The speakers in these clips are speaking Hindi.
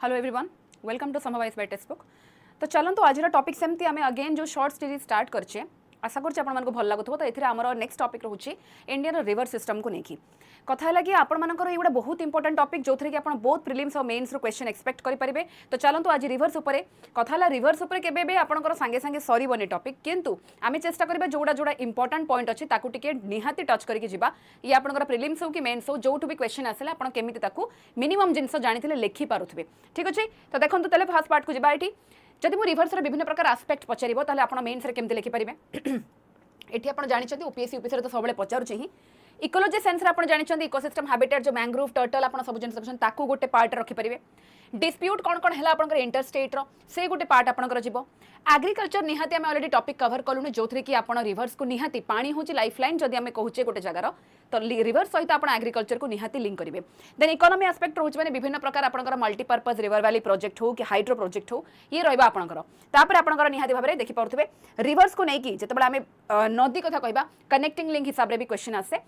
Hello everyone, welcome to Samwise by text book. तो चलते आज टॉपिक सेमती आम अगेन जो शॉर्ट सीरीज स्टार्ट करछे आशा करछे आपन मानको भल लागुथबो। तो एथिरे हमर नेक्स्ट टॉपिक रहउची इंडियन रिवर सिस्टम को नेकी कथा लगी आपण मानकर एगुड़ा बहुत इंपोर्टेंट टॉपिक जो थरे कि आपण बहुत प्रिलिम्स और मेन्स रो क्वेश्चन एक्सपेक्ट करि परिबे। तो चलंतु आज रिवर्स ऊपर कथा ला रिवर्स ऊपर केबे बे आपनकर संगे संगे सरी बने टॉपिक, किंतु आमे चेष्टा करबा जोड़ा जोड़ा इंपोर्टेंट पॉइंट अछि ताकू टिके निहाती टच करके जिबा। ये आपनकर प्रिलिम्स हो कि मेन्स हो जोटु भी क्वेश्चन आसेला आपण केमिति ताकू मिनिमम जिंस जानिथिले लेखि पारुथबे। ठीक अछि, तो देखंतु तले फर्स्ट पार्ट को जिबा। एठी जदि मु रिवर्स रे विभिन्न प्रकार एस्पेक्ट पचारिबो ताले आपण मेन्स रे केमिति लेखि परिबे। एठी आपण जानिछथि ओपीएससी यूपीएससी रे तो सबले पचारुछि ही इकोलॉजी सेंस रे आपण जानिछथि इकोसिस्टम हैबिटेट जो मैंग्रोव टर्टल आपण सब जिंस देखछन ताकू गोटे पार्ट रखि परिबे। डिस्प्यूट कौन कौन है आपंकर इंटरस्टेट से गोटे पार्ट आपंकर जीवो। एग्रीकल्चर निहाती आम ऑलरेडी टॉपिक कवर कलुनी जो थी कि आप रिवर्स को निहाती पानी हूँ लाइफ लाइन जदि आम कहूचे गोटे जगार तो रिवर सहित आप एग्रीकल्चर को निहाती लिंक करेंगे। देन इकोनॉमी एस्पेक्ट रोचे मैंने विभिन्न प्रकार आपंकर मल्टीपर्पज रिवर वैली प्रोजेक्ट हो कि हाइड्रो प्रोजेक्ट हो ये रहा आपंकर तापर आपंकर निहाती भाव में देखि पारुथिबे रिवर्स को लेकिन जितेबाला आम नदी कथा कहबा कनेक्टिंग लिंक हिसाब से भी क्वेश्चन आसे।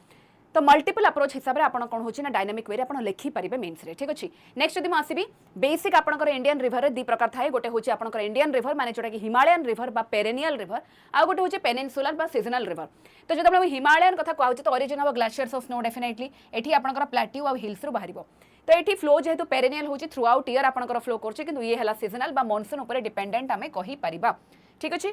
तो मल्टीपल अप्रोच हिसाब से आपन कौन होची ना डायनामिक वे आपन लिखि पारिबे मेन्स रे। ठीक अछि, नेक्स्ट जदि म आसीबी बेसिक आपनकर इंडियन रिवर रे दी प्रकार थाए। गोटे होची आपनकर इंडियन रिवर माने जोटा कि हिमालयन रिवर बा पेरेनियल रिवर, आ गोटे होची पेनिनसुलर बा सीजनल रिवर। तो जदि हम हिमालयन कथा कहउची तो origin of glaciers of snow definitely एठी आपनकर प्लेट्यू आ हिल्स रु बाहरिबो। तो एठी फ्लो जेहेतु पेरेनियल होची थ्रू आउट ईयर आपनकर फ्लो करछि, किंतु ये हला सीजनल बा मॉनसून ऊपर डिपेंडेंट आमे कहि परिबा। ठीक अछि,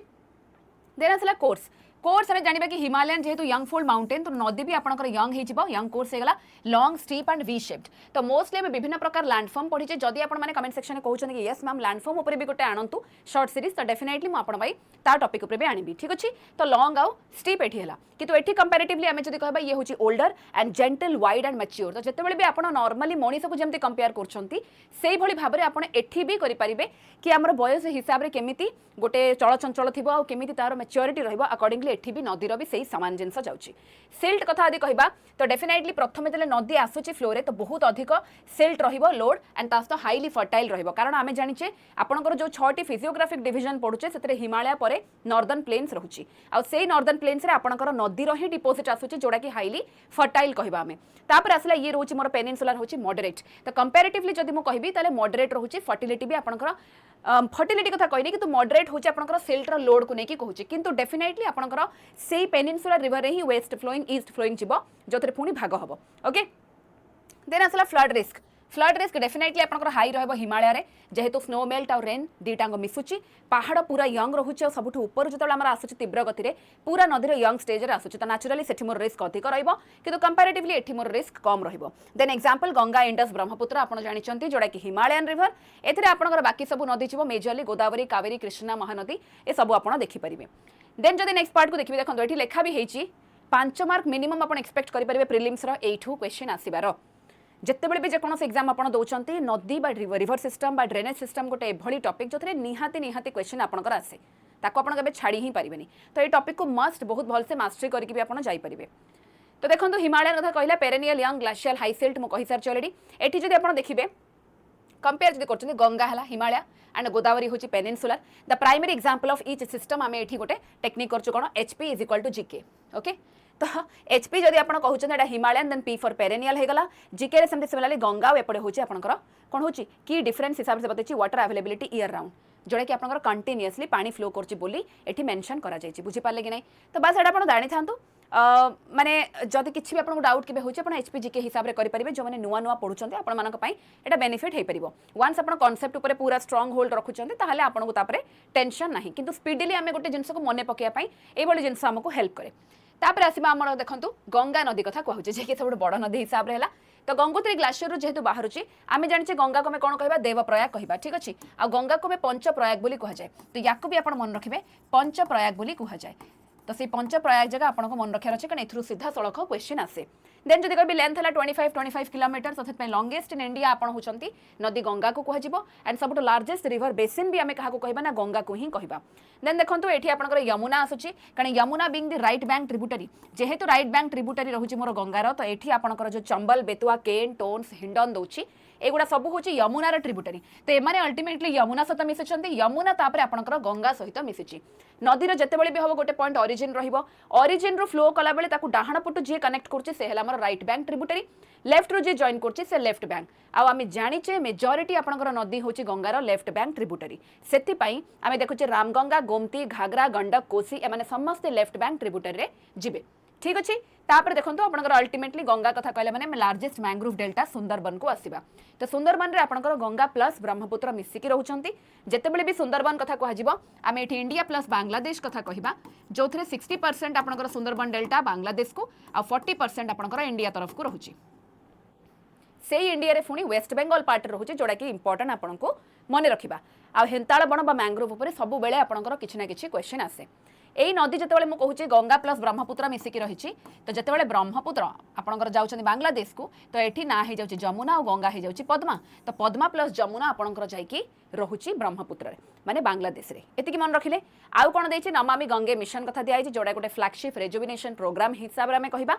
देन आसला कोर्स कोर्स हमें जानिबा कि हिमालयन जेहेतु यंग फोल्ड माउंटेन तो नदी भी आपनकर यंग हेजिबो। यंग कोर्स हेगला long steep and V shaped. तो मोस्टली हमें विभिन्न प्रकार लैंडफॉर्म पढिचे। जदि आपण माने कमेंट सेक्शन में कहउछन कि यस मैम लैंडफॉर्म ऊपर भी गोटे आनंतु शॉर्ट सीरीज तो डेफिनेटली म आपण भाई ता टॉपिक ऊपर भी आनिबी। ठीक अछि, तो लॉन्ग आउ स्टीप एठी हला किंतु एठी कंपैरेटिवली हमें जदि कहबा ये होची older and gentle wide and mature. तो जतेबेले भी आपण नॉर्मली मनीष को जेमति कंपेयर करछंती सेही भली भाबरे आपण एठी भी करि परिबे कि हमर बयस हिसाब रे केमिति गोटे चलचंचल थिबो आ केमिति तार मैच्योरिटी रहइबो अकॉर्डिंगली एठी भी नदीर भी सही सामान जिनस जाउची। सिल्ट कथा आदि कहबा तो डेफिनेटली प्रथमे जले नदी आसुची फ्लो रे तो बहुत अधिक सिल्ट रहिबो लोड एंड तास तो हाईली फर्टाइल रहिबो। कारण आमे जानिचे आपनकर जो 6टी फिजियोग्राफिक डिवीजन पडुचे सेतरे हिमालय परे नॉर्दर्न प्लेन्स रहउची। आ सेही नॉर्दर्न प्लेन्स रे आपनकर नदी रही डिपोजिट आसुची जोडा कि हाईली फर्टाइल कहबा आमे। तापर आसला ये रहउची मोर पेनिनसुलर होची मॉडरेट। तो कंपैरेटिवली जदि मु कहबी ताले मॉडरेट रहउची। फर्टिलिटी भी आपनकर फर्टिलिटी कथा कहनी कि मॉडरेट होची आपनकर सिल्टर लोड को नेकी कहूची, किंतु डेफिनेटली आपनकर सेही पेनिनसुलर रिवर रे ही वेस्ट फ्लोइंग ईस्ट फ्लोइंग जिवो जोथरे पुनी भाग हबो। ओके, देन आसला flood risk. Flood risk definitely आपनकर हाई रहबो हिमालय रे जेहेतु स्नो मेल्ट और रेन दीटांग मिसुची। पहाड़ पूरा यंग रहउची और सबुठु ऊपर जतले हमर आसुची तीव्र गति रे पूरा नदी रे यंग स्टेज रे आसुची। तो नेचुरली सेठी मोर रिस्क अधिक रहइबो किंतु कंपैरेटिवली एठी मोर रिस्क कम रहइबो। Then example Ganga Indus Brahmaputra आपण जानिचंती जोडा कि हिमालयन रिवर। एथिरे आपनकर बाकी सब नदी छिबो मेजरली गोदावरी कावेरी कृष्णा महानदी ए सब आपण देखि परिबे। देन जदि नेक्स्ट पार्ट को देखिबे देखंतो एठी लेखा भी हेची 5 मार्क मिनिमम आपण एक्सपेक्ट करि परिबे प्रीलिम्स रो 8 क्वेश्चन आसीबार। जितेबले भी जेकोसी एग्जाम आप दौरान नदी बा रिवर सिस्टम बा ड्रेनेज सिस्टम गोटे एभली टॉपिक जो निहाती निहाती क्वेश्चन आपंकर आसे ताको आपण केबे छाड़ी ही पारिबेनी। तो ये टॉपिक को मस्ट बहुत भलसे मास्टरी करके भी आपण जाई परिबे। तो देखंतु हिमालय कथा कहला perennial young glacial high silt मु कहि सारछि ऑलरेडी। एठी जदि आपण देखिबे कंपेयर जदि करछन गंगा हला हिमालय एंड गोदावरी होची peninsular. The primary example of each system आमे एठी गोटे टेक्निक करछु कोन HP = GK। ओके, तो HP जदि आपण कहउछन एटा Himalayan then P for perennial हे गला। GK रे सेमति सिमिलरली गंगा एपडे होची आपनकर कोन होची की डिफरेंस हिसाब से बतेची वाटर अवेलेबिलिटी ईयर राउंड जोड़ा कि आपनकर कंटीन्यूअसली पानी फ्लो करची बोली एठी मेंशन करा जायछि। बुझि पाले कि नै? तो बस एटा आपण जानि थांतु माने जदि किछि भी आपन डाउट केबे होची आपण HP GK हिसाब रे करि परिबे। जो माने नुवा नुवा पढुचंती आपण मानक पई एटा बेनिफिट हे परिबो। वन्स आपण कांसेप्ट ऊपर पूरा स्ट्रांग होल्ड रखुचंती ताहाले आपण को तापरे टेंशन नाही, किंतु स्पीडली आमे गोटे जिंस को मने पकेया पई ए बळी जिंस हमको हेल्प करे। तापर आसीबा हमर देखंतु गंगा नदी कथा कहउचे जे कि सब बड़ नदी हिसाब रे हला। तो गंगोत्री ग्लेशियर रु जेहेतु बाहरुची आमे जानिचे गंगा को में कोन कहबा देवप्रयाग कहबा। ठीक अछि, आ गंगा को में पंचप्रयाग बोली कहा जाय। तो याको भी आपण मन रखिबे पंचप्रयाग बोली कहा जाय। तो से पंचप्रयाग जगह आपण को मन रखियार अछि कारण एथरु सीधा सड़क क्वेश्चन आसे। देन जदि कहबी लेंथ हला 25 किलोमीटर तो सेत लॉन्गेस्ट इन इंडिया आपण होचंती नदी गंगा को कह जिवो एंड सबटो लार्जेस्ट रिवर बेसिन भी आमे कहा को कहबा ना गंगा को ही कहबा। देन देखंतु एठी आपनकर यमुना आसुची कारण Yamuna being the right bank tributary जेहेतु राइट बैंक ट्रिब्यूटरी रहुची मोर गंगार। तो एठी आपनकर जो चंबल बेतुआ केन टोन्स हिंडन दउची एगुड़ा सब हूँ यमुनार ट्रिब्यूटरी। तो एमाने अल्टीमेटली यमुना सहित मिशुंट यमुना तापर आपनकर गंगा सहित मिशिची। नदीर जितेबाला भी हम गोटे पॉइंट ऑरिजिन रहिबो ऑरिजिन रो फ्लो कला बेले ताकू डाहाण पटु जे कनेक्ट करछे से हला हमर राइट बैंक ट्रिब्यूटरी लेफ्ट रु जे जॉइन करछि से लेफ्ट बैंक आउ आमे जानिचे मेजॉरिटी आपनकर नदी होछि गंगार लेफ्ट बैंक ट्रिब्यूटरी सेति पई आमे देखुचे रामगंगा गोमती घाघरा गंडक कोसी एमाने समस्त लेफ्ट बैंक ट्रिब्यूटरी रे जिबे ठीक अछि तापर देखंतु आपनकर अल्टीमेटली गंगा कथा कहले माने लार्जेस्ट मैंग्रोव डेल्टा सुंदरबन को आसीबा तो सुंदरबन रे आपनकर गंगा प्लस ब्रह्मपुत्र मिसिकी रहउचंती जेतेबेले भी सुंदरबन कथा कहजिबो आमे एठी इंडिया प्लस बांग्लादेश कथा कहिबा जोथरे 60% आपनकर सुंदरबन डेल्टा बांग्लादेश को आ 40% आपनकर इंडिया तरफ को रहउची से इंडिया रे फुणी वेस्ट बेंगल पार्ट रहउची जोडा कि इंपोर्टेंट आपन को मने रखिबा आ हेंताळ बण बा मैंग्रोव ऊपर सब बेले आपनकर किछि ना किछि क्वेश्चन आसे एई नदी जतेबेले मु कहूची गंगा प्लस ब्रह्मपुत्र मिसिकी रहिछि तो जतेबेले ब्रह्मपुत्र आपनकर जाउछन बांग्लादेश को तो एठी ना हे जाउची जमुना और गंगा हे जाउची पद्मा तो पद्मा प्लस जमुना आपनकर जाईकी रहुची ब्रह्मपुत्र रे माने बांग्लादेश रे एतिकी मन रखिले आउ कोन देछि नमामि गंगे मिशन कथा दियाई जोडा गोटे फ्लैगशिप रेजुविनेशन प्रोग्राम हिसाब रे हमें कहिबा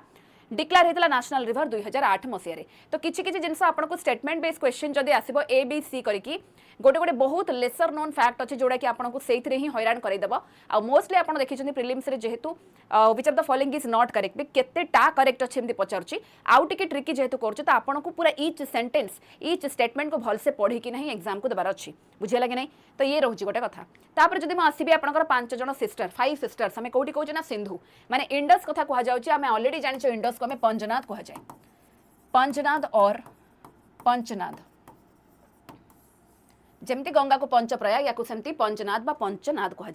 डिक्लेयर होता नेशनल रिवर 2008 मसीह तो किछि किछि जिनस आपनको स्टेटमेंट बेस्ड क्वेश्चन जदि आसीबो ए बी सी करिकी गोटे गोटे बहुत लेसर नोन फैक्ट अच्छे जोड़ा कि आपको से ही हैरान करदेव आ मोस्टली आप देखिए प्रिलिम्स रे जेहेतु which of the following is not correct भी केतेटा करेक्ट अच्छे एमती पचारुची आउ टिके ट्रिकी जेहेतु करूँ तो आपको पूरा ईच सेंटेंस ईच स्टेटमेंट को भलसे पढ़ी कि नहीं एग्जाम को देवार अच्छी बुझेगा कि नहीं तो ये रोचे गोटे कथा तापर जब आसबि आपंकर 5 जन सिस्टर 5 सिस्टर्स आम कौटी कौचे ना सिंधु माने इंडस कथा कहुच्छे आम अलरेडी जाने इंडस को आम पंचनाद कहुए पंचनाद और पंचनाद जमती गंगा को पंचप्रयाग या सेमती पंचनाद बा पंचनाद कह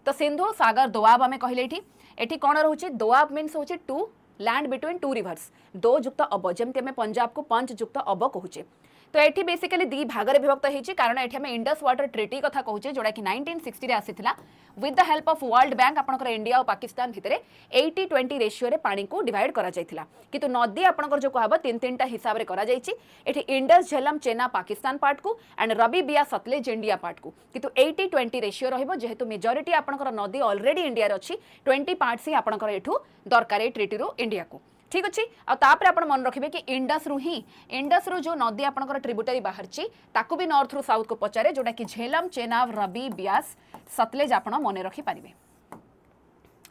तो सिंधु सागर दोआब आम कहले एठी कौन रोचे दोआब मीन्स होचे to land between two rivers दो जुक्त अब जमती आम पंजाब को पंच जुक्त अब कहूचे तो ये बेसिकली दी भाग में विभक्त होती कारण ये आम इंडस वाटर ट्रिटी कथा कहूचे जोड़ा कि 1960 आसीथिला with the help of World Bank आपनकर इंडिया और पाकिस्तान भितर 80-20 रेशियो रे पानी को डिवाइड करा जायथिला किंतु नदी आपनकर जो कहबो 3-3टा हिसाब रे करा जायछि एठी इंडस झेलम चेना पाकिस्तान पार्ट को एंड रबी बिया सतलेज इंडिया पार्ट को किंतु 80-20 रेशियो रहिबो जेहेतु मेजॉरिटी आपनकर नदी ऑलरेडी इंडिया रे अछि 20 पार्ट से आपनकर एठू दरकार ए ट्रिटी रो इंडिया को ठीक अच्छे आपर मन रखिए कि इंडस रु जो नदी आपनकर ट्रिब्यूटरी बाहरची ताकू भी नॉर्थ रु साउथ को पचारे जोटा कि झेलम चेनाब रबी ब्यास सतलेज आप मन रखिपारे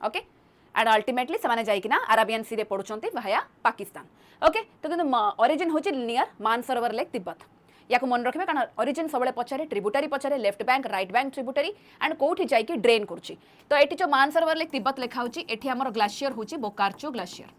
ओके एंड अल्टीमेटली से जाइकिना अराबियन सी रे पड़ुचंती भाया पाकिस्तान ओके तो किंतु ओरिजिन होची नियर मानसरोवर लेक तिब्बत या मन रखिए कारण ओरिजिन सब पचारे ट्रिब्यूटरी पचारे left bank right bank tributary and कौटी जाइकी ड्रेन करुच्ची तो ये जो मानसरोवर लेक तिब्बत लिखा होची एठी हमर ग्लासियर होची बोकार्चो ग्लासियर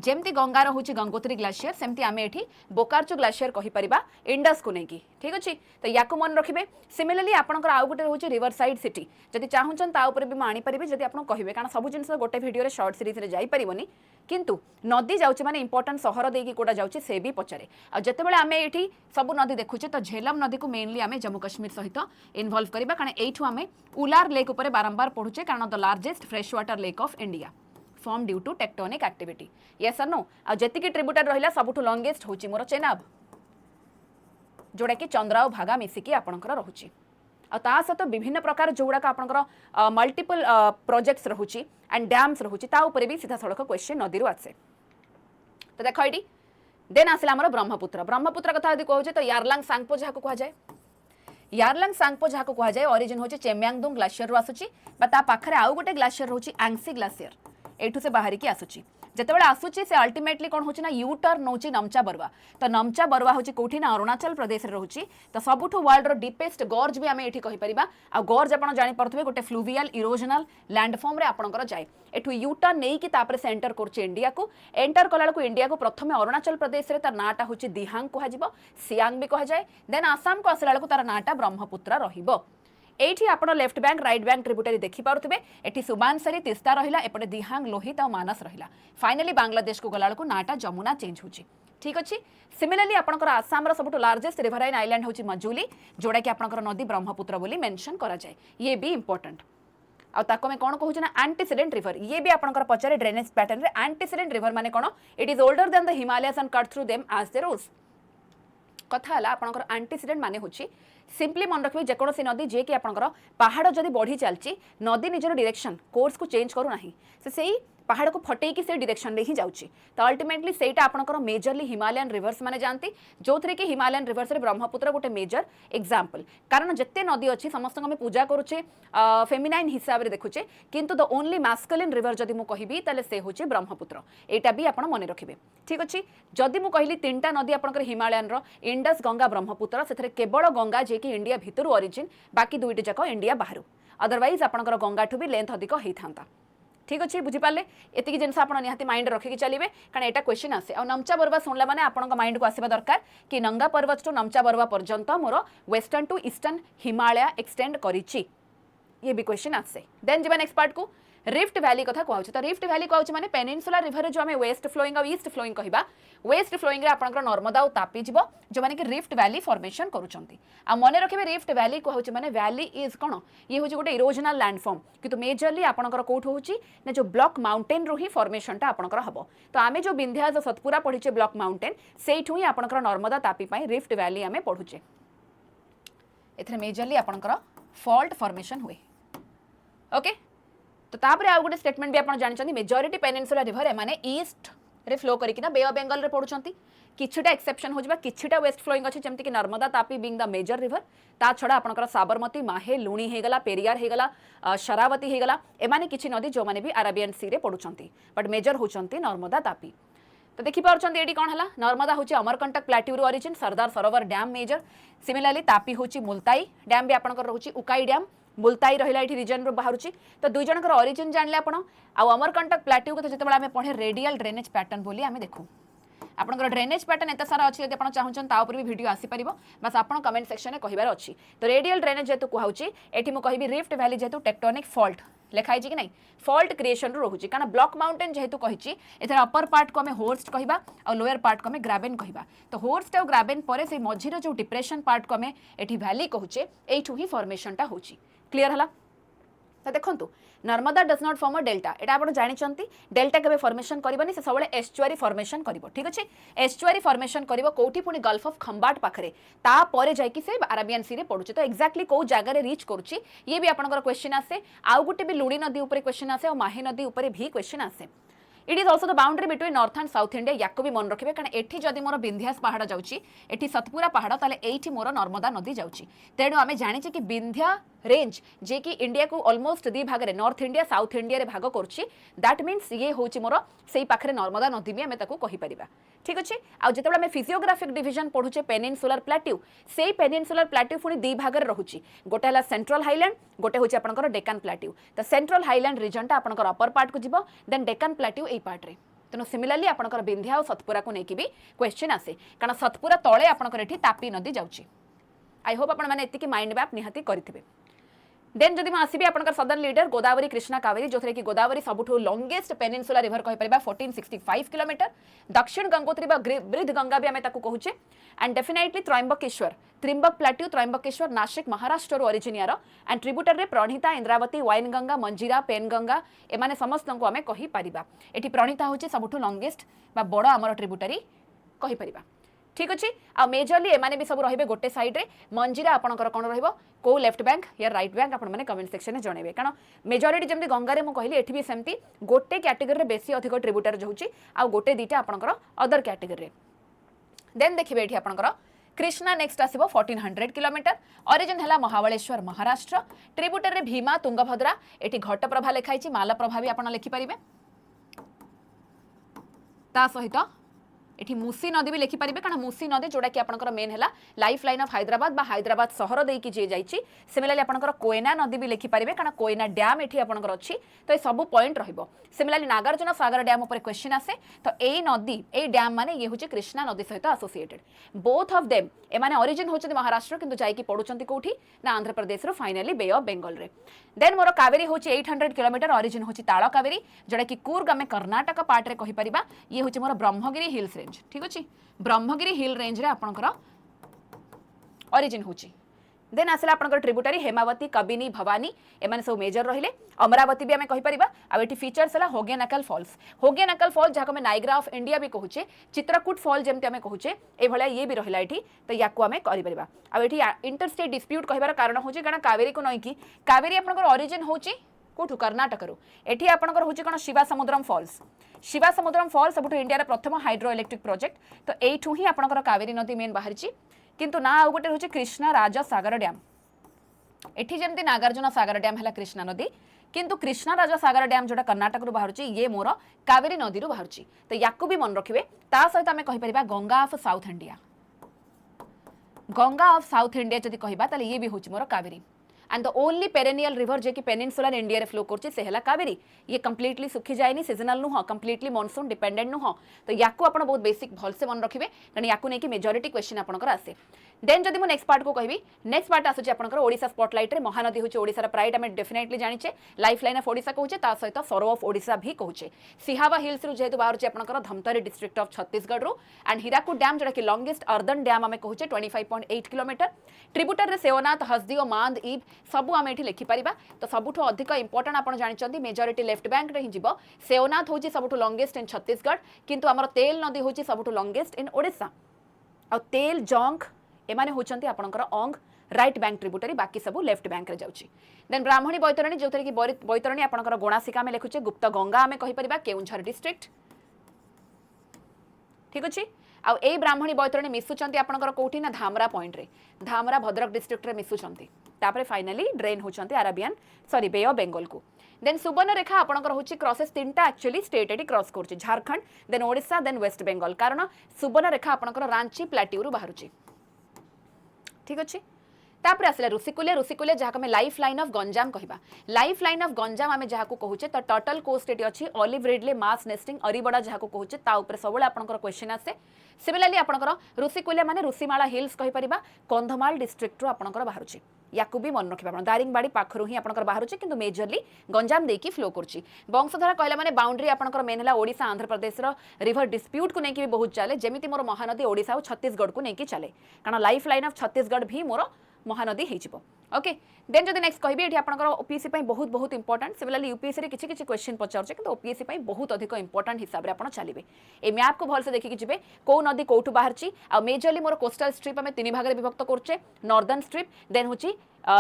जेमती गंगार होची गंगोत्री ग्लासियर सेमती आमे एठी बोकार्चो ग्लासियर कहि परिबा इंडस को नेकी ठीक अछि तो याको मन रखिबे सिमिलरली आपनकर आउ गोटे होची रिवर साइड सिटी जदि चाहुचन ता ऊपर भी मानी परिबे जदि आपन कहिबे कारण सब जिंस गोटे वीडियो रे शॉर्ट सीरीज रे जाई परिबोनी किंतु नदी जाउची माने इंपोर्टेंट शहर देकी कोडा जाउची से भी पचारे आ जतेबेले आमे एठी सब नदी देखुचे तो झेलम नदी को मेनली आमे जम्मू कश्मीर सहित इन्वॉल्व करिबा कारण एठू आमे उलार लेक ऊपर बारंबार पढुचे कारण the largest fresh water lake of India form due to tectonic activity yes और नो आ जति की ट्रिब्यूटर रहिला सबुठु लॉन्गेस्ट होची मोर चेनाब जोड़ा कि चंद्रा और भागा मिसिकी आपनकर रहुची आ ता सहित विभिन्न प्रकार जोड़ा का आपनकर मल्टीपल प्रोजेक्ट्स रहुची एंड डैम्स रहुची ता ऊपर भी सीधा सड़क क्वेश्चन नदी रु आसे तो देखो एटी देन आसिला हमर ब्रह्मपुत्र कथा यदि कहूचे तो यारलांग सांगपो जहा को कहा जाए यारलांग सांगपो जहा को कहा जाए ओरिजिन होची चेम्यांगदोंग ग्लासियर रु आसुची बा ता पाखरे आउ गोटे ग्लासियर रहउची आंगसी ग्लासियर एठू से बाहर की आसुची जेतेबेले आसुची से अल्टीमेटली कौन होची ना यू टर्न नौची नमचा बरुआ तो नमचा बरुआ होची कोठी ना अरुणाचल प्रदेश रे रहउची तो सबुठु वर्ल्ड रो डीपेस्ट गॉर्ज भी आमे एठी कहि परिबा आ गॉर्ज आपण जानि परथबे गोटे फ्लूवियल इरोजनल लैंडफॉर्म रे आपणकर जाय एठू यू टर्न नेई कि तापर से एंटर करची इंडिया को एंटर कलाल को इंडिया को प्रथमे अरुणाचल प्रदेश रे तार नाटा होची दिहांग कहा जिवो सियांग भी कहा जाय देन आसाम को आसलाल को तार नाटा ब्रह्मपुत्र रहिबो एठी आपण left bank right bank tributary देखि पारुथबे एठी सुबानसरी तिस्ता रहिला एपटे दिहांग लोहित और मानस रहिला फाइनली बांग्लादेश को गलाल को नाटा जमुना चेंज होची ठीक अछि सिमिलरली आपणकर आसाम रो सबटु लार्जेस्ट रिवराइन आइलैंड होची मजुली जोड़ा कि आपणकर नदी ब्रह्मपुत्र बोली मेंशन करा जाय ये भी इंपोर्टेंट आ ताको में कोन कहूछ ना एंटीसीडेंट रिवर ये भी आपणकर पचारे ड्रेनेज पैटर्न रे एंटीसीडेंट रिवर माने कोन it is older than the Himalayas and cut through them as there ओस कथा है आपंकर एंटीसीडेंट माने होची सिंपली मन रखिए जेकोसी नदी जे कि आपंकर पहाड़ जदि बढ़ी चलची नदी निजर डायरेक्शन कोर्स को चेंज करू नाही से पहाड़ को फटेकी से डायरेक्शन में ही जाउची तो अल्टीमेटली सेटा आपनकर मेजरली हिमालयन रिवर्स माने जानती जो थरे कि हिमालयन रिवर्स रे ब्रह्मपुत्र गोटे मेजर एग्जांपल कारण जत्ते नदी अछि समस्त हम पूजा करूचे फेमिनाइन हिसाब रे देखुचे किंतु द ओनली मैस्कुलिन रिवर जदि मु कहिबी तले से होचे ब्रह्मपुत्र एटा भी आपण मने रखिबे ठीक अछि जदि मु कहली तीनटा नदी आपनकर हिमालयन रो इंडस गंगा ब्रह्मपुत्र सेथरे केवल गंगा जे कि इंडिया भितरु ओरिजिन बाकी दुईटी जाक इंडिया बाहरु अदरवाइज आपनकर गंगा ठु भी लेंथ अधिक हेई थांता ठीक अच्छे बुझीपारे एतिक जिनस आप निहाती माइंड रखिकी चलिए कारण एटा क्वेश्चन आसे आ नमचा बरुआ शुणला माने आपन माइंड को आसवा दरकार कि नंगा पर्वत टू नमचा बरुआ पर्यंत मोर western to eastern Himalaya extend करिछि ये भी क्वेश्चन आसे देन जीवा नेक्स्ट पार्ट को रिफ्ट वैली कथा कहूँ तो रिफ्ट वैली कहूँ माने पेनिनसुला रिवर जो आम वेस्ट फ्लोइंग और ईस्ट फ्लोइंग कहवा वेस्ट फ्लोइंग रे आपनकर नर्मदा और तापी जीव जो माने कि रिफ्ट वैली फॉर्मेशन करूछंती आ मने रखिबे रिफ्ट वैली कहूँ माने वैली इज कौन ये हूँ गोटे इरोजनल लैंडफॉर्म किंतु मेजरली आपनकर कोठ होउची ना जो ब्लॉक माउंटेन रू ही फॉर्मेशन टा आपनकर हबो तो आमे जो विंध्या जो सतपुरा पढ़िचे ब्लॉक माउंटेन सेठू ही आपनकर नर्मदा तापी पई रिफ्ट वैली आमे पढ़ुचे एथरे मेजरली आपनकर फॉल्ट फॉर्मेशन हुए ओके तो तापरे आ गोटे स्टेटमेंट भी आपन जानि मेजॉरिटी पेनिनसुला रिवर एमाने ईस्ट रे फ्लो करिकिना बे ऑफ बेंगल रे पडुचंती किछिटा एक्सेप्शन हो जबा किछिटा वेस्ट फ्लोइंग अछि जेमति कि Narmada Tapi being the major river ता छडा आपनकर साबरमती माहे लुणी हे गला पेरियार हे गला शरावती हे गला एमाने किछि नदी जो माने भी अरेबियन सी रे पडुचंती बट मेजर होचंती नर्मदा तापी तो देखि पारछंती एडी कोन हला नर्मदा होची अमरकंटक प्लेट्यू रो origin Sardar Sarovar dam major similarly Tapi होची मुलताई डैम भी आपनकर रहउची उकाई डैम मुलताई रहिला एठी रीजन रो बाहरुची तो दुई जनकर ओरिजिन जानले आपण आ अमरकंटक प्लेट्यू को जेतेबेला आमे पढे रेडियल ड्रेनेज पैटर्न बोली आमे देखू आपनकर ड्रेनेज पैटर्न एत सारा अछि यदि आपण चाहुचन ता ऊपर भी वीडियो आसी परिबो बस आपण कमेंट सेक्शन में कहिबार अछि तो रेडियल ड्रेनेज जेतु कहउची एठी मु कहिबी रिफ्ट वैली जेतु टेक्टोनिक फॉल्ट लेखाई कि नहीं फॉल्ट क्रिएशन रो रहउची कारण ब्लॉक माउंटेन जेतु कहिची एथर अपर पार्ट को हमें होर्स्ट कहिबा और लोअर पार्ट को हमें ग्राबेन कहिबा तो होर्स्ट और ग्राबेन परे से मझिरे जो डिप्रेशन पार्ट को हमें एठी वैली कहउचे एठू ही फॉर्मेशन टा होची क्लियर हला तो देखंतु Narmada does not form a delta एटा आपण जानिचंती डेल्टा केबे फॉर्मेशन करबनी से सबले एस्चुआरी फॉर्मेशन करबो ठीक अछि एस्चुआरी फॉर्मेशन करबो कोठी पुनी गल्फ ऑफ खंबाट पाखरे ता परे जाय कि से अरेबियन सी रे पडुची तो एक्जेक्टली को जगह रे रीच करूची ये भी आपनकर क्वेश्चन आसे आउ गुटे भी लुणी नदी ऊपर क्वेश्चन आसे और माही नदी ऊपर भी क्वेश्चन आसे it is also the boundary between north and south India याको भी मन रखिबे कारण एठी जदि मोर विंध्यास पहाड़ जाउची एठी सतपुरा पहाड़ ताले एठी मोर नर्मदा नदी जाउची तेणु आमे जानिचे कि विंध्या रेंज जे कि इंडिया को ऑलमोस्ट दी भाग रे नॉर्थ इंडिया साउथ इंडिया रे भाग करछि दैट मीन्स ये होची मोर सेही पाखरे नर्मदा नदी भी आमे ताको कहि परिबा ठीक अछि आ जेतेबेला आमे फिजियोग्राफिक डिवीजन पढुचे पेनिनसुलर प्लेट्यू सेही पेनिनसुलर प्लेट्यू पुनी दी भाग रे रहुची गोटे हला सेंट्रल हाईलैंड गोटे होची आपनकर डेक्कन प्लेट्यू तो सेंट्रल हाईलैंड रीजन टा आपनकर अपर पार्ट को जिवो देन डेक्कन प्लेट्यू एई पार्ट रे तेणु सिमिलरली आपनकर विंध्या और सतपुरा को नेकी भी क्वेश्चन आसे कारण सतपुरा तळे आपनकर एठी तापी नदी जाउची आई होप आपण माने एतिकी माइंड मैप निहाती करिथिबे देन जदि मैं आसीबी आपनकर सदर्न लीडर गोदावरी कृष्णा कावेरी जो कि गोदावरी सबुठु लॉन्गेस्ट पेनिनसुला रिवर कहि परिबा 1465 किलोमीटर दक्षिण गंगोत्री बा बृहद गंगा भी आमे ताकू कहूचे and definitely Trimbak plateau Trimbakeshwar Nashik Maharashtra origin यार एंड ट्रिब्यूटर रे प्रणिता इंद्रावती वाइन गंगा मंजीरा पेन गंगा एमाने समस्त को आमे कहि परिबा एठी प्रणिता होचे सबुठु लॉन्गेस्ट बा बड़ आमर ट्रिब्यूटरी कहि परिबा ठीक अच्छे आ मेजरली एमाने भी सब रहिबे गोटे साइड रे मंजीरा आपनकर कोन रहिबो को लेफ्ट बैंक या राइट बैंक आपण माने कमेंट सेक्शन में जणेबे कारण मेजॉरिटी जेमति गंगा रे मु कहली एठी भी सेमति गोटे कैटेगरी रे बेसी अधिक ट्रिब्यूटर जो होची आ गोटे दीटा आपनकर अदर कैटेगरी रे देन देखिबे एठी आपनकर कृष्णा नेक्स्ट आसीबो 1400 किलोमीटर ओरिजिन हला महाबळेश्वर महाराष्ट्र ट्रिब्यूटर रे भीमा तुंगभद्रा एठी घटप्रभा लेखाइची मालप्रभा भी आपण लेखि परिबे ता सहित एठी मुसी नदी भी लेखि परिबे कारण मुसी नदी जोडा कि आपनकर मेन हला लाइफ लाइन ऑफ हैदराबाद बा हैदराबाद शहर देई कि जे जाईची सिमिलरली आपनकर कोयना नदी भी लेखि परिबे कारण कोयना डैम एठी आपनकर अछि तो ए सब पॉइंट रहिबो सिमिलरली नागार्जुन सागर डैम ऊपर क्वेश्चन आसे तो ए नदी ए डैम माने ये होची कृष्णा नदी सहित एसोसिएटेड बोथ ऑफ देम ए माने ओरिजिन होचि महाराष्ट्र किंतु जाई कि पडुचंती कोठी ना आंध्र प्रदेश रो फाइनली बे ऑफ बंगाल रे देन मोर कावेरी होची 800 किलोमीटर ओरिजिन होची ताळ कावेरी जोडा कि कूर्ग आमे कर्नाटक पार्ट रे कहि परिबा ये होची मोर ब्रह्मगिरी हिल्स रेंज ठीक अछि ब्रह्मगिरी हिल रेंज रे आपनकर ओरिजिन होची देन आसला आपनकर ट्रिब्यूटरी हेमावती कबिनी भवानी एमाने सब मेजर रहिले अमरावती भी हमें कहि परिबा आ एठी फीचर्स हला होगेनकल फॉल्स जहां हमें नाइग्रा ऑफ इंडिया भी कहूचे चित्रकूट फॉल जेमते हमें कहूचे ए भलिया ये भी रहिला एठी तो याकू हमें करि परिबा आ एठी इंटरस्टेट डिस्प्यूट कहिबार कारण होची कारण कावेरी को नई कि कावेरी आपनकर ओरिजिन होची कोठू कर्णाटक एठी आपनकर होची कोन शिवासमुद्रम फॉल्स सबुठू इंडिया प्रथम हाइड्रो इलेक्ट्रिक प्रोजेक्ट तो एठू ही आपनकर कावेरी नदी मेन बाहरिची किंतु ना आउ गोटे होची कृष्णा राजा सागर डैम एठी जेमती नागार्जुन सागर डैम है कृष्णा नदी किंतु कृष्णा राजा सागर डैम जोटा कर्णाटक रु बाहरुची ये मोर कावेरी नदी रु बाहरुची तो याकू भी मन रखिबे ता सहित आमे कहि परिबा गंगा ऑफ साउथ इंडिया जदि कहबा ताले ये भी होची मोर Kaveri and the only perennial river जे कि पेनिनसुलर इंडिया रे फ्लो करची से हला कावेरी ये कंप्लीटली सुखी जायनी सीजनल नुह कंप्लीटली मॉनसून डिपेंडेंट नुह तो याकू आपण बहुत बेसिक भल से मन रखिबे कारण याकू नै कि मेजॉरिटी क्वेश्चन आपनकर आसे देन जदि मु नेक्स्ट पार्ट को कहबी नेक्स्ट पार्ट आसुची आपनकर ओडिसा स्पॉटलाइट रे महानदी होची ओडिसा रा प्राइड हमें डेफिनेटली जानिचे लाइफ लाइन ऑफ ओडिसा कहूचे ता सहित सरो ऑफ ओडिसा भी कहूचे सिहावा हिल्स रु जेतु बाहरची आपनकर धमतरी डिस्ट्रिक्ट ऑफ छत्तीसगढ़ रु एंड हीराकुड डैम जोटा कि लॉन्गेस्ट अर्दन डैम हमें कहूचे 25.8 किलोमीटर ट्रिब्यूटर रे सेवनाथ हसदियो मांद ईब सबु आमे एठी लिखि परिबा तो सबुठो अधिक इंपोर्टेंट आपण जानिचंदी मेजॉरिटी लेफ्ट बैंक रे ही जिवो सेवनाथ होची सबुठो लॉन्गेस्ट इन छत्तीसगढ़ किंतु हमर तेल नदी होची सबुठो लॉन्गेस्ट इन ओडिसा और तेल जोंग एमाने होचंती आपनकर ओंग राइट बैंक ट्रिब्यूटरी बाकी सब लेफ्ट बैंक रे जाउची देन ब्राह्मणी बैतरणी जोथरे कि बैतरणी आपनकर गोणासिका में लिखुचे गुप्त गंगा आमे कहि परिबा केउंझर डिस्ट्रिक्ट ठीक अछि आ ए ब्राह्मणी बैतरणी मिसुचंती आपनकर कोठी ना धामरा पॉइंट रे धामरा भद्रक डिस्ट्रिक्ट रे मिसुचंती तापरे फाइनली ड्रेन होचंती Arabian sorry Bay of Bengal को देन सुवर्णरेखा आपनकर होची क्रॉसेस तीनटा एक्चुअली स्टेट एटी क्रॉस करची Jharkhand then Odisha then West Bengal कारण सुवर्णरेखा आपनकर रांची प्लेट्यू रु बाहरुची ठीक अच्छे तापर आसला ऋषिकुल्य जहाँ आम लाइफ लाइन ऑफ गंजाम कहबा लाइफ लाइन ऑफ गंजाम आम जहाँ कहूचे तो टर्टल कोस्ट एटी अच्छी ऑलिव रिडले मास नेस्टिंग अरिबड़ा जहाँ कहूचे ता ऊपर सब आपनकर क्वेश्चन आसे सिमिलरली आपनकर ऋषिकुल्य माने ऋषिमाला हिल्स कहि परिबा कंधमाल डिस्ट्रिक्ट रु आपनकर बाहरुची याकू भी मन रखिबा दारिंगबाड़ी पाखरु ही आपनकर बाहरुची किंतु मेजरली गंजाम देकी फ्लो करची वंशधारा कहला माने बाउंड्री आपनकर मेन हला ओडिसा आंध्र प्रदेश रो रिवर डिस्प्यूट को नेकी भी बहुत चले जेमिति मोर महानदी ओडिसा और छत्तीसगढ़ को नेकी चले कारण लाइफ लाइन ऑफ छत्तीसगढ़ भी मोर महानदी हेजिबो ओके देन जदि नेक्स्ट कहबी एठी आपनकर ओपीएससी पई बहुत बहुत इंपोर्टेंट सिमिलरली यूपीएससी रे किछि किछि क्वेश्चन पचारचे किंतु ओपीएससी पई बहुत अधिक इंपोर्टेंट हिसाब रे आपण चलिबे ए मैप को भल से देखि कि जिबे को नदी कोठु बाहरची आ मेजरली मोर कोस्टल स्ट्रिप हमें तीन भाग रे विभक्त करचे नॉर्दर्न स्ट्रिप देन होची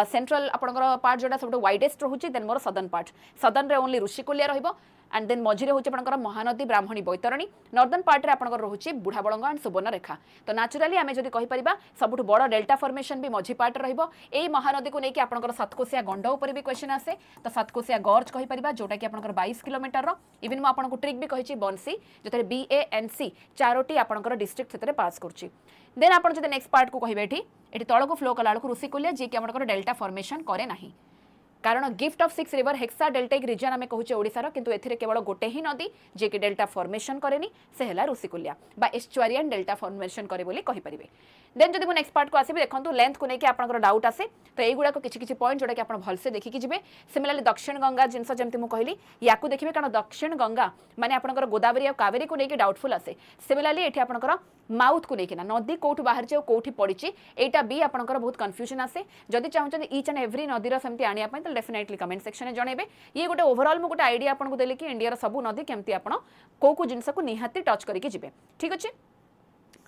सेंट्रल आपनकर पार्ट जोटा सब वाइडेस्ट रहउची देन मोर सदर्न रे ओनली ऋषिकुल्य रहइबो एंड देन मझिरे होचे आपनकर महानदी ब्राह्मणी बैतरणी नॉर्दर्न पार्ट रे आपनकर रहउची बुढ़ाबड़ंग एंड सुवर्णरेखा तो नेचुरली आमे जदि कहि परिबा सबुठ बड़ डेल्टा फॉर्मेशन भी मझी पार्ट रहइबो एई महानदी को नेकी आपनकर सातकोसिया गंड ऊपर भी क्वेश्चन आसे तो सातकोसिया गॉर्ज कहि परिबा जोटा कि आपनकर 22 किलोमीटर रो इवन म आपनको ट्रिक भी कहिची बंसी जोतरे BANC चारोटी आपनकर डिस्ट्रिक्ट सेतरे पास करची देन आपण जदि नेक्स्ट पार्ट को कहिबे एठी तळको फ्लो कलाळ को ऋषिकुल्य जे कि आपनकर डेल्टा फॉर्मेशन करे नाही कारण gift of 6 river hexa deltaic region आमे कहूचे ओडिसा किंतु एथिरे केवल गोटे ही नदी जे कि डेल्टा फॉर्मेशन करेनी से हला ऋषिकुल्य बा एस्चुआरियन डेल्टा फॉर्मेशन करे बोली कहि परिबे देन जदि मु नेक्स्ट पार्ट को आसीबे देखंतु लेंथ को नेकी आपनकर डाउट आसे तो एगुडा को किछि किछि पॉइंट जोडा कि आपण भल से देखि कि जिबे सिमिलरली दक्षिण गंगा जिंस जेमति मु कहली याकू देखिबे कारण दक्षिण गंगा माने आपनकर गोदावरी और कावेरी को नेकी डाउटफुल आसे सिमिलरली एठी आपनकर माउथ को नेकी ना नदी कोठ बाहर जे कोठी पडिची एटा भी आपनकर बहुत कंफ्यूजन आसे जदि चाहउछन ईच एंड एवरी नदी रो सेमति आनिया पय तो डेफिनेटली कमेंट सेक्शन में जणेबे ये गोटे ओवरऑल मु गोटे आईडिया आपन को देले कि इंडिया रो सब नदी केमति आपण को जिंस को निहाती टच करके जिबे ठीक अछि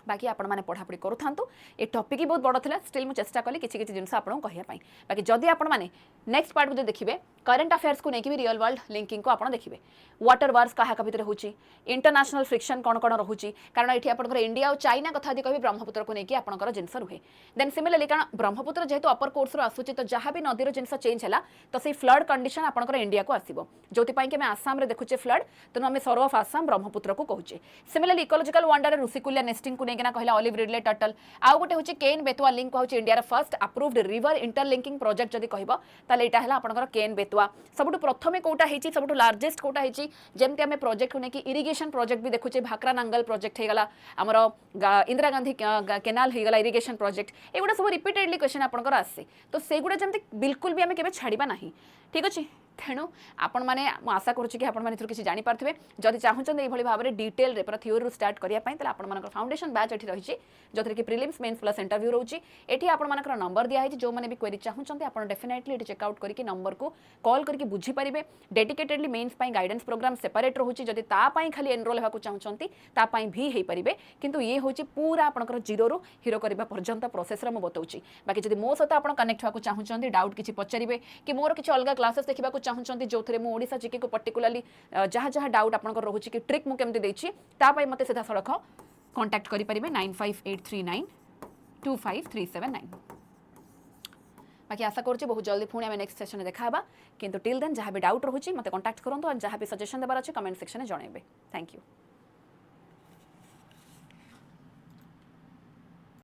बाकी आपण माने पढ़ापढ़ी करूथांतु ए टॉपिक ही बहुत बड़ थिला स्टिल मु चेष्टा कली किछि किछि जिंस आपण कहिया पई बाकी जदि आपण माने नेक्स्ट पार्ट को देखिबे करंट अफेयर्स को नेकी भी रियल वर्ल्ड लिंकिंग को आपण देखिबे वाटर वार्स काहा का भितर होची इंटरनेशनल फ्रिक्शन कोन कोन रहूची कारण एठी आपनकर इंडिया और चाइना कथा दि कहबी ब्रह्मपुत्र को नेकी आपनकर जिंस रुहे देन सिमिलरली कारण ब्रह्मपुत्र जेहेतु अपर कोर्स रो आसुची तो जहां भी नदी रो जिंस चेंज हला तो से फ्लड कंडीशन आपनकर इंडिया को आसीबो जोति पई के मैं आसाम रे देखुचे फ्लड तो हमें सर्व ऑफ आसाम ब्रह्मपुत्र को कहूचे similarly ecological wonder Rushikulya nesting को नेकिना कहला ऑलिव रिडले टर्टल आउ गोटे होची केन बेतवा लिंक कहूचे इंडिया रो first approved river interlinking project जदी कहबो ताले एटा हला आपनकर केन बेतवा सबुठ प्रथमे कोटा हेची सबुठ लार्जेस्ट कोटा हेची जेमते हमें प्रोजेक्ट को नेकी इरिगेशन प्रोजेक्ट भी देखुचे भाकरा नांगल प्रोजेक्ट हेगला हमरो इंदिरा गांधी केनाल हेगला इरिगेशन प्रोजेक्ट एगुडा सब रिपीटेडली क्वेश्चन आपनकर आसे तो सेगुडा जेमते बिल्कुल भी हमें केबे छाड़ीबा नाही ठीक अछि तेणु आपण माने आशा करूँ कि आपण माने किसी जानी पार्थिबे जदि चाहूचंदे एभली भाबरे डिटेल रे पूरा थ्योरी रू स्टार्ट करिया पई तले आपण मानकर फाउंडेशन बैच एठी रहिछि जोथरे कि प्रीलिम्स मेंस प्लस इंटरव्यू रहउछि एठी आपण मानकर नंबर दिया है जो माने भी क्वेरी चाहूचंदे आपण डेफिनेटली एठी चेक आउट करके नंबर को कॉल करके बुझी परिबे डेडिकेटेडली मेंस पई गाइडेंस प्रोग्राम सेपरेट रहउछि जदि ता पई खाली एनरोल हेबा को चाहूचंती ता पई भी हेई परिबे किंतु ये होछि पूरा आपनकर जीरो रू हीरो करबा पर्यंत प्रोसेस रे म बतौछि बाकी जदि मो सहित आपण कनेक्ट होबा को चाहूचंती डाउट किछि पचारिबे कि मोर किछि अलगा क्लासेस देखिबा को चाहूँगी जो थे मुझे ओडिशा जीके को पर्टिकुलाली जहाँ जहाँ डाउट आपंकर रोचे कि ट्रिक मुझे देती मत सीधा सड़क कांटेक्ट करेंगे 9583392537 बाकी आशा करुँचे बहुत जल्दी पुणी आम नेक्स्ट सेशन देखा किंतु टिल देन जहाँ भी डाउट रोचे मत कांटेक्ट करूँ और जहाँ भी सजेशन देवार अच्छे कमेंट सेक्शन में जनइबे थैंक यू।